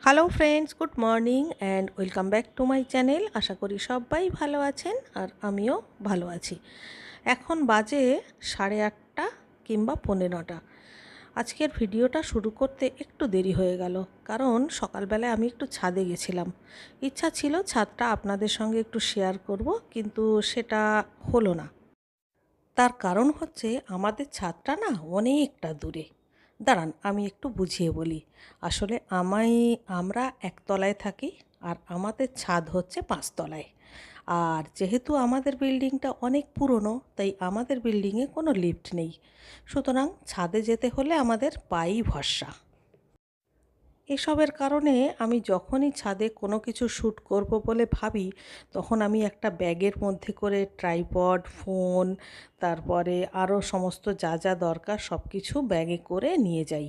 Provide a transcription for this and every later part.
Hello friends, good morning and welcome back to my channel. আশা করি সবাই ভালো আছেন আর আমিও ভালো আছি। এখন বাজে 8:30 কিংবা 9:15। আজকের ভিডিওটা শুরু করতে একটু দেরি হয়ে গেল, কারণ সকালবেলায় আমি একটু ছাদে গেছিলাম। ইচ্ছা ছিল ছাদটা আপনাদের সঙ্গে একটু শেয়ার করব, কিন্তু সেটা হলো না। তার কারণ হচ্ছে আমাদের ছাদটা না অনেকটা দূরে। দাঁড়ান, আমি একটু বুঝিয়ে বলি। আসলে আমরা একতলায় থাকি, আর আমাদের ছাদ হচ্ছে 5 তলায়। আর যেহেতু আমাদের বিল্ডিংটা অনেক পুরনো, তাই আমাদের বিল্ডিংয়ে কোনো লিফট নেই। সুতরাং ছাদে যেতে হলে আমাদের পায়েই ভরসা। এসবের কারণে আমি যখনই ছাদে কোনো কিছু শ্যুট করব বলে ভাবি, তখন আমি একটা ব্যাগের মধ্যে করে ট্রাইপড, ফোন, তারপরে আরও সমস্ত যা যা দরকার সব কিছু ব্যাগে করে নিয়ে যাই।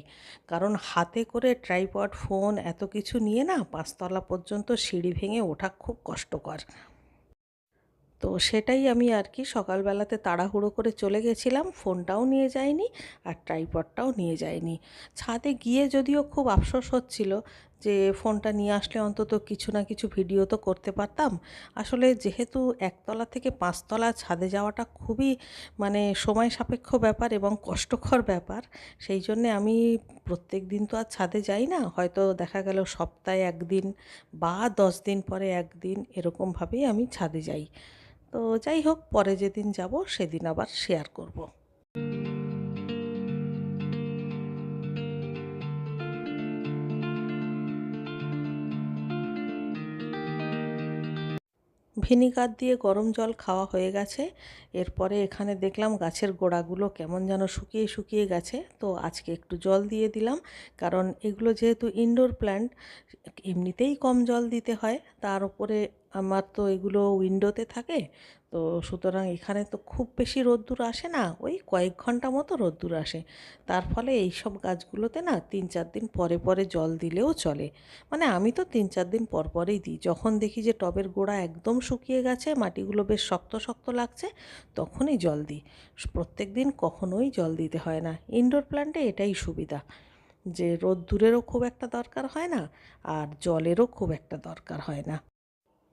কারণ হাতে করে ট্রাইপড, ফোন এত কিছু নিয়ে না 5 তলা পর্যন্ত সিঁড়ি ভেঙে ওঠা খুব কষ্টকর। তো সেটাই আমি আর কি সকালবেলাতে তাড়াহুড়ো করে চলে গেছিলাম, ফোনটাও নিয়ে যাইনি আর ট্রাইপডটাও নিয়ে যাইনি। ছাদে গিয়ে যদিও খুব আফসোস হচ্ছিল যে ফোনটা নিয়ে আসলে অন্তত কিছু না কিছু ভিডিও তো করতে পারতাম। আসলে যেহেতু 1তলা থেকে 5তলা ছাদে যাওয়াটা খুবই সময় সাপেক্ষ ব্যাপার এবং কষ্টকর ব্যাপার। সেই জন্যে আমি প্রত্যেক দিন তো আর ছাদে যাই না, হয়তো দেখা গেল সপ্তাহে একদিন বা 10 দিন পরে একদিন এরকমভাবেই আমি ছাদে যাই। তো যাই হোক, পরে যেদিন যাব সেদিন আবার শেয়ার করব। ভিনিগার দিয়ে গরম জল খাওয়া হয়ে গেছে। এরপরে এখানে দেখলাম গাছের গোড়াগুলো কেমন যেন শুকিয়ে শুকিয়ে গেছে, তো আজকে একটু জল দিয়ে দিলাম। কারণ এগুলো যেহেতু ইনডোর প্ল্যান্ট, এমনিতেই কম জল দিতে হয়, তার উপরে আমার তো এগুলো উইন্ডোতে থাকে। তো সুতরাং এখানে তো খুব বেশি রোদ্দুর আসে না, ওই কয়েক ঘন্টা মতো রোদ্দুর আসে। তার ফলে এই সব গাছগুলোতে না 3-4 দিন পরে পরে জল দিলেও চলে। আমি তো 3-4 দিন পর পরেই দিই, যখন দেখি যে টবের গোড়া একদম শুকিয়ে গেছে, মাটিগুলো বেশ শক্ত শক্ত লাগছে, তখনই জল দিই। প্রত্যেক দিন কখনোই জল দিতে হয় না। ইনডোর প্ল্যান্টে এটাই সুবিধা, যে রোদ্দুরেরও খুব একটা দরকার হয় না, আর জলেরও খুব একটা দরকার হয় না।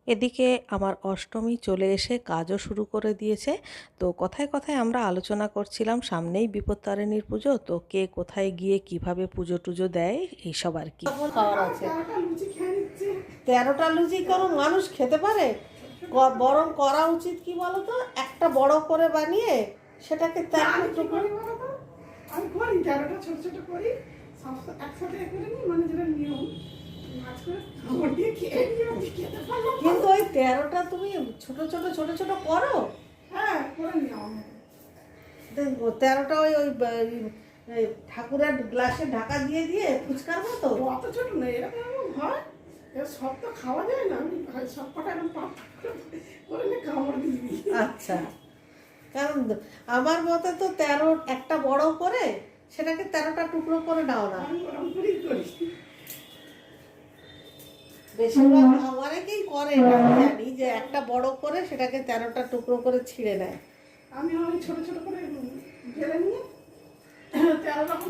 এদিকে আমার অষ্টমী চলে এসে কাজও শুরু করে দিয়েছে। তো কথায় কথায় আমরা আলোচনা করছিলাম, সামনেই বিপত্তারিণীর পুজো, তো কে কোথায় গিয়ে কিভাবে পুজো টুজো দেয় এইসব আর কি। খাওয়ার আছে 13টা লুচি কোনো মানুষ খেতে পারে? বরং করা উচিত কি বলতো, একটা বড় করে বানিয়ে সেটাকে আমি করি 13টা ছোট ছোট করি, সব একসাথে করে নিই, যেটা নিয়ম কিন্তু ওই 13টা তুমি ছোট ছোট ছোট ছোট করো? হ্যাঁ, করে নিয়ম। 13টা ওই ওই ঠাকুরের গ্লাসে ঢাকা দিয়ে দিয়ে ফুচকার মতো? অত ছোট নেই, এরকম হয়। সব তো খাওয়া যায় না, আমি সব কটা একদম করে নিয়ে কামড় দিয়ে দিই। আচ্ছা, কারণ আমার মতে তো 13 একটা বড় করে সেটাকে 13টা টুকরো করে নাও না। আমি ওরকম করেই করি। বেশিরভাগ অনেকেই করে, আমি জানি যে একটা বড় করে সেটাকে 13টা টুকরো করে ছিঁড়ে নেয়। আমি অনেক ছোট ছোট করে ঢেলে নিয়ে 13 রকম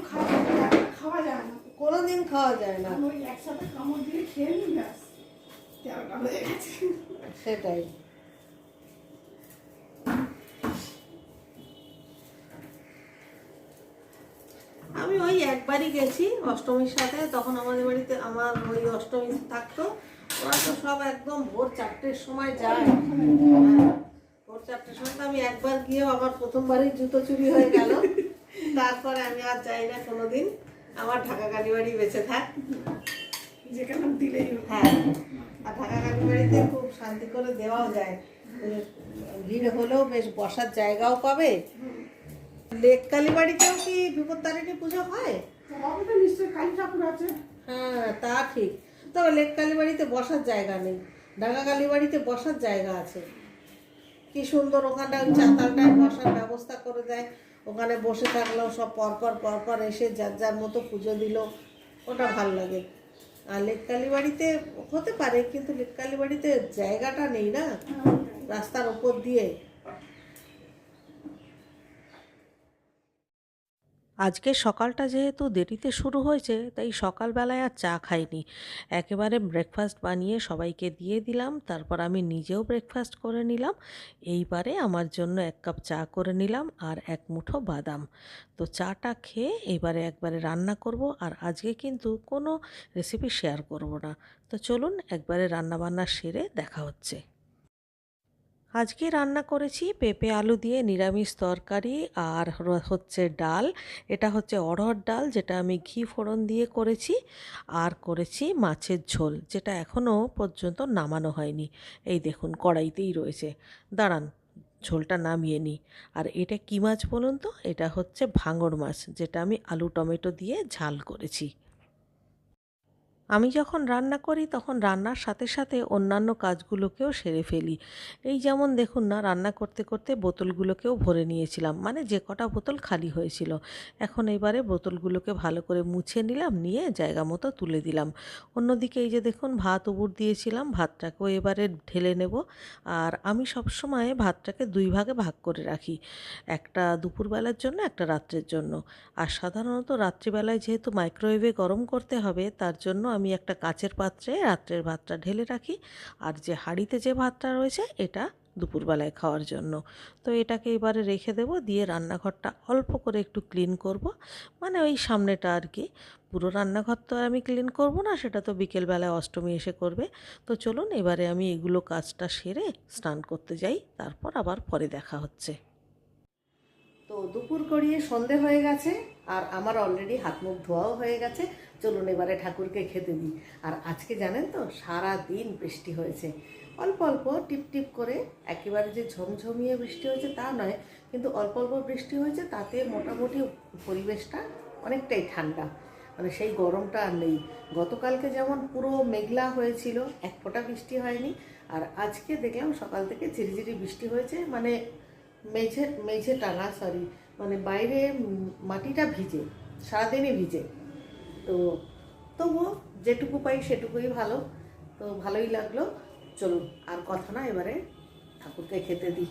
খাওয়া যায় না, কোনোদিন খাওয়া যায় না। ওই একসাথে কামড় দিয়ে খেয়ে নিই, ব্যাস 13টা হয়ে গেছে। সেটাই। আমি ওই একবারই গেছি অষ্টমীর সাথে, তখন আমাদের বাড়িতে আমার ওই অষ্টমী থাকতো। ওরা তো সব একদম ভোর 4টের সময় যায়। ভোর 4টের সময় তো আমি একবার গিয়ে আবার প্রথমবারই জুতো চুরি হয়ে গেল। তারপরে আমি আর যাই না কোনোদিন। আমার ঢাকা কালীবাড়ি বেঁচে থাক, যেখানে দিলেই। হ্যাঁ। আর ঢাকা কালীবাড়িতে খুব শান্তি করে দেওয়াও যায়, ভিড় হলেও বেশ বসার জায়গাও পাবে। লেক কালীবাড়িতেও কি বিপত্তারিণী পুজো হয়? হবে তো নিশ্চয়ই, কালী ঠাকুর আছে। হ্যাঁ, তা ঠিক। তবে লেক কালীবাড়িতে বসার জায়গা নেই, ঢাকা কালীবাড়িতে বসার জায়গা আছে। কি সুন্দর ওখানটা চাতালটায় বসার ব্যবস্থা করে দেয়, ওখানে বসে থাকলেও সব পরপর পরপর এসে যার যার মতো পুজো দিল, ওটা ভাল লাগে। আর লেক কালীবাড়িতে হতে পারে, কিন্তু লেক কালীবাড়িতে জায়গাটা নেই না, রাস্তার ওপর দিয়ে। আজকে সকালটা যেহেতু দেরিতে শুরু হয়েছে তাই সকালবেলায় আর চা খাইনি, একেবারে ব্রেকফাস্ট বানিয়ে সবাইকে দিয়ে দিলাম, তারপর আমি নিজেও ব্রেকফাস্ট করে নিলাম। এইবারে আমার জন্য 1 কাপ চা করে নিলাম আর 1 মুঠো বাদাম। তো চাটা খেয়ে এবারে একবারে রান্না করব, আর আজকে কিন্তু কোনো রেসিপি শেয়ার করব না। তো চলুন একবারে রান্নাবান্না সেরে দেখা হচ্ছে। আজকে রান্না করেছি পেঁপে আলু দিয়ে নিরামিষ তরকারি, আর হচ্ছে ডাল। এটা হচ্ছে অড়হর ডাল, যেটা আমি ঘি ফোড়ন দিয়ে করেছি। আর করেছি মাছের ঝোল, যেটা এখনও পর্যন্ত নামানো হয়নি। এই দেখুন কড়াইতেই রয়েছে, দাঁড়ান ঝোলটা নামিয়ে নিই। আর এটা কী মাছ বলুন তো? এটা হচ্ছে ভাঙড় মাছ, যেটা আমি আলু টমেটো দিয়ে ঝাল করেছি। আমি যখন রান্না করি তখন রান্নার সাথে সাথে অন্যান্য কাজগুলোকেও সেরে ফেলি। এই যেমন দেখুন না, রান্না করতে করতে বোতলগুলোকেও ভরে নিয়েছিলাম, মানে যে কটা বোতল খালি হয়েছিল। এখন এবারে বোতলগুলোকে ভালো করে মুছে নিলাম, নিয়ে জায়গা মতো তুলে দিলাম। অন্যদিকে এই যে দেখুন ভাত উবুর দিয়েছিলাম, ভাতটাকেও এবারে ঢেলে নেব। আর আমি সবসময় ভাতটাকে 2 ভাগে ভাগ করে রাখি, একটা দুপুরবেলার জন্য, একটা রাত্রের জন্য। আর সাধারণত রাত্রিবেলায় যেহেতু মাইক্রোওয়েভে গরম করতে হবে, তার জন্য আমি একটা কাচের পাত্রে রাত্রের ভাতটা ঢেলে রাখি, আর যে হাঁড়িতে যে ভাতটা রয়েছে এটা দুপুরবেলায় খাওয়ার জন্য। তো এটাকে এবারে রেখে দেবো, দিয়ে রান্নাঘরটা অল্প করে একটু ক্লিন করব, মানে ওই সামনেটা আর কি। পুরো রান্নাঘর তো আর আমি ক্লিন করব না, সেটা তো বিকেলবেলায় অষ্টমী এসে করবে। তো চলুন এবারে আমি এগুলো কাজটা সেরে স্নান করতে যাই, তারপর আবার পরে দেখা হচ্ছে। তো দুপুর গড়িয়ে সন্ধে হয়ে গেছে, আর আমার অলরেডি হাত মুখ ধোয়াও হয়ে গেছে। চলুন এবারে ঠাকুরকে খেতে দিই। আর আজকে জানেন তো সারা দিন বৃষ্টি হয়েছে, অল্প অল্প টিপ টিপ করে, একেবারে যে ঝমঝমিয়ে বৃষ্টি হয়েছে তা নয়, কিন্তু অল্প অল্প বৃষ্টি হয়েছে, তাতে মোটামুটি পরিবেশটা অনেকটাই ঠান্ডা, মানে সেই গরমটা আর নেই। গতকালকে যেমন পুরো মেঘলা হয়েছিল, এক ফোঁটা বৃষ্টি হয়নি, আর আজকে দেখলাম সকাল থেকে ঝিরিঝিরি বৃষ্টি হয়েছে, মানে মেঝে মেঝে টানা, সরি, মানে বাইরে মাটিটা ভিজে, সারাদিনই ভিজে। তো তবুও যেটুকু পাই সেটুকুই ভালো। তো ভালোই লাগলো। চলুন আর কথা না, এবারে ঠাকুরকে খেতে দিই।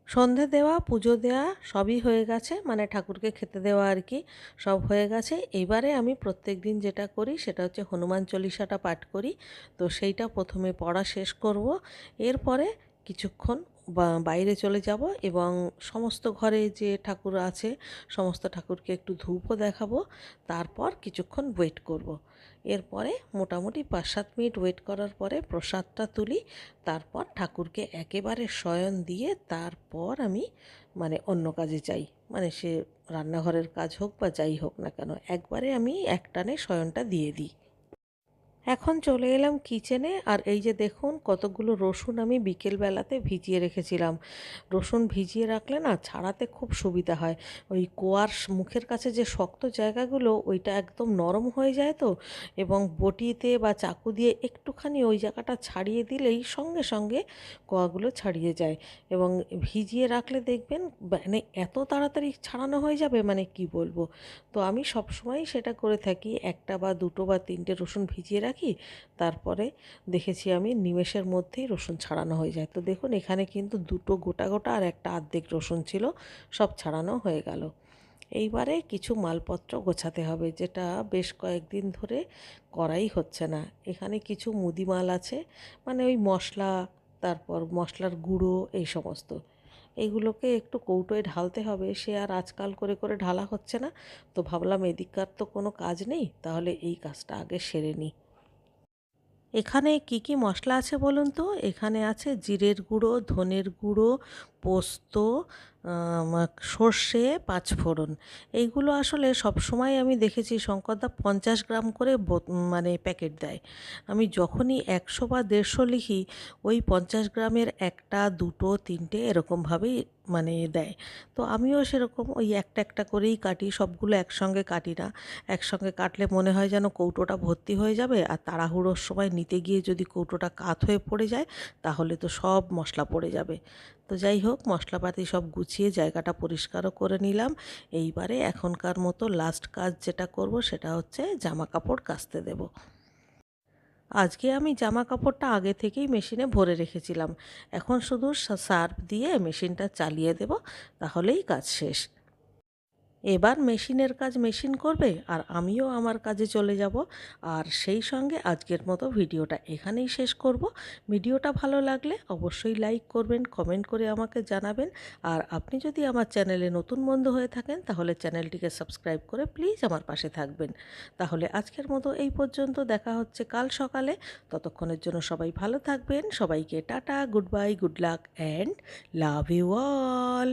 সন্ধে দেওয়া, পুজো দেওয়া সবই হয়ে গেছে, মানে ঠাকুরকে খেতে দেওয়া আর কি, সব হয়ে গেছে। এইবারে আমি প্রত্যেক দিন যেটা করি সেটা হচ্ছে হনুমান চল্লিশাটা পাঠ করি। তো সেইটা প্রথমে পড়া শেষ করব, এরপরে কিছুক্ষণ বাইরে চলে যাব এবং সমস্ত ঘরে যে ঠাকুর আছে সমস্ত ঠাকুরকে একটু ধূপও দেখাবো, তারপর কিছুক্ষণ ওয়েট করব। এরপরে মোটামুটি 5-7 মিনিট ওয়েট করার পরে প্রসাদটা তুলি, তারপর ঠাকুরকে একেবারে শয়ন দিয়ে তারপর আমি মানে অন্য কাজে যাই, মানে সে রান্নাঘরের কাজ হোক বা যাই হোক না কেন, একবারে আমি একটানে শয়নটা দিয়ে দিই। এখন চলে এলাম কিচেনে, আর এই যে দেখুন কতগুলো রসুন আমি বিকেলবেলাতে ভিজিয়ে রেখেছিলাম। রসুন ভিজিয়ে রাখলে না ছাড়াতে খুব সুবিধা হয়। ওই কোয়ার মুখের কাছে যে শক্ত জায়গাগুলো ওইটা একদম নরম হয়ে যায় তো, এবং বটিতে বা চাকু দিয়ে একটুখানি ওই জায়গাটা ছাড়িয়ে দিলেই সঙ্গে সঙ্গে কোয়াগুলো ছাড়িয়ে যায়। এবং ভিজিয়ে রাখলে দেখবেন মানে এত তাড়াতাড়ি ছাড়ানো হয়ে যাবে, মানে কি বলবো। তো আমি সবসময়ই সেটা করে থাকি, একটা বা দুটো বা তিনটে রসুন ভিজিয়ে রাখি, তারপরে দেখেছি আমি নিমেষের মধ্যেই রসুন ছাড়ানো হয়ে যায়। তো দেখুন এখানে কিন্তু দুটো গোটা গোটা আর একটা আর্ধেক রসুন ছিল, সব ছাড়ানো হয়ে গেল। এইবারে কিছু মালপত্র গোছাতে হবে, যেটা বেশ কয়েকদিন ধরে করাই হচ্ছে না। এখানে কিছু মুদি মাল আছে, মানে ওই মশলা, তারপর মশলার গুঁড়ো, এই সমস্ত। এইগুলোকে একটু কৌটোয় ঢালতে হবে, সে আর আজকাল করে করে ঢালা হচ্ছে না। তো ভাবলাম এদিককার তো কোনো কাজ নেই, তাহলে এই কাজটা আগে সেরে নিই। এখানে কি কি মশলা আছে বলুন তো? এখানে আছে জিরের গুঁড়ো, ধনের গুঁড়ো, পোস্ত, সর্ষে, পাঁচফোড়ন, এইগুলো আসলে সব সময় আমি দেখেছি শঙ্করদা 50 গ্রাম করে মানে প্যাকেট দেয়। আমি যখনই 100 বা 150 লিখি ওই 50 গ্রামের একটা, দুটো, তিনটে এরকমভাবেই মানে দেয়। তো আমিও সেরকম ওই একটা একটা করেই কাটি, সবগুলো একসঙ্গে কাটি না। একসঙ্গে কাটলে মনে হয় যেন কৌটোটা ভর্তি হয়ে যাবে, আর তাড়াহুড়োর সময় নিতে গিয়ে যদি কৌটোটা কাত হয়ে পড়ে যায় তাহলে তো সব মশলা পড়ে যাবে। তো যাই হোক, মশলাপাতি সব গুছিয়ে জায়গাটা পরিষ্কারও করে নিলাম। এইবারে এখনকার মতো লাস্ট কাজ যেটা করব সেটা হচ্ছে জামা কাপড় কাচতে দেব। আজকে আমি জামা কাপড়টা আগে থেকেই মেশিনে ভরে রেখেছিলাম, এখন শুধু সার্ফ দিয়ে মেশিনটা চালিয়ে দেব, তাহলেই কাজ শেষ। এবার মেশিনের কাজ মেশিন করবে আর আমিও আমার কাজে চলে যাব। আর সেই সঙ্গে আজকের মতো ভিডিওটা এখানেই শেষ করব। ভিডিওটা ভালো লাগলে অবশ্যই লাইক করবেন, কমেন্ট করে আমাকে জানাবেন। আর আপনি যদি আমার চ্যানেলে নতুন বন্ধু হয়ে থাকেন তাহলে চ্যানেলটিকে সাবস্ক্রাইব করে প্লিজ আমার পাশে থাকবেন। তাহলে আজকের মতো এই পর্যন্ত, দেখা হচ্ছে কাল সকালে। ততক্ষণের জন্য সবাই ভালো থাকবেন। সবাইকে tata, good bye, good luck and love you all.